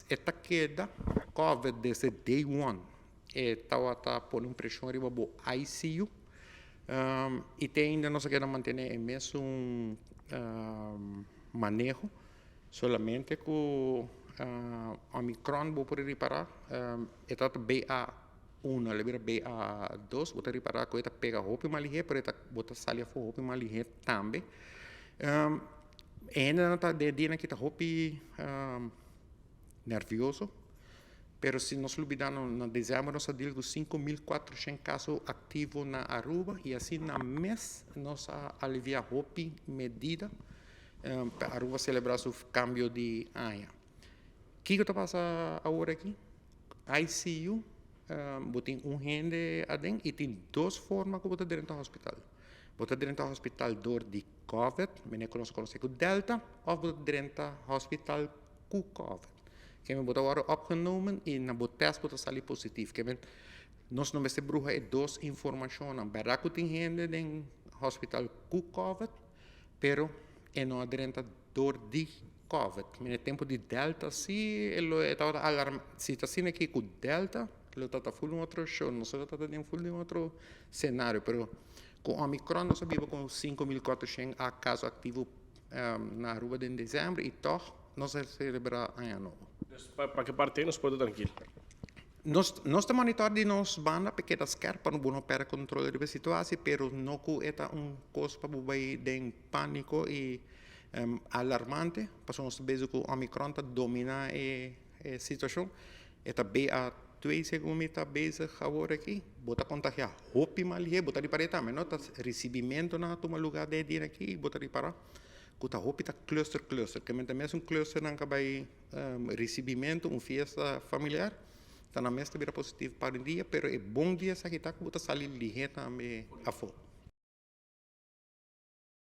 esta queda COVID desde day one. Estava pondo pressão arriba do ICU. E tem ainda não se quer manter o mesmo manejo, solamente com Omicron vou poder reparar. É tanto BA1, libera BA2, vou reparar que ele pega roupa mais ligeiro, mas ele bota salia for roupa mais ligeiro também. Ainda não está de dia que está roupa nervioso. Pero se nós olvidarmos, no dezembro, nós temos 5.400 casos ativos na Aruba e assim, na mês, nós aliviamos a medida para a Aruba celebrar o cambio de ano. O que está passando agora aqui? ICU, tem gente adentro e tem duas formas que você dentro do hospital. Você dentro do hospital dor de COVID, que nós conhecemos como Delta, ou você dentro do hospital com COVID. Que wordt worden opgenomen en na test wordt salir positief. Que nós não vamos bruxa duas informações. Baraco tem gente no hospital com COVID, pero não adrenta dor de COVID. No tempo de Delta, sim, ele estava alarmado. Se está sendo aqui com Delta, ele está full em outro show. Nós estamos em full em outro cenário, pero com Omicron nós vivemos com 5.400 casos ativos na Aruba em dezembro e toch nós celebramos ano novo. Para que parte nos pode tranquilo? Nós estamos monitorando nos banda porque das carpas não vão para controle da situação, pero não que é coisa para vai de pânico e alarmante, porque nós vemos que o Omicron está dominando a situação. Está BA2, segundo está bezig agora aqui, bota contagiar roupa mal, bota de parede, mas não está recebimento na toma lugar de dia aqui, bota de parar. Que a roupa está cluster, que também é cluster não vai recebimento, festa familiar, está na mesa vira positivo para o dia, pero é bom dia se que está que bota salir ligeiro também a fora.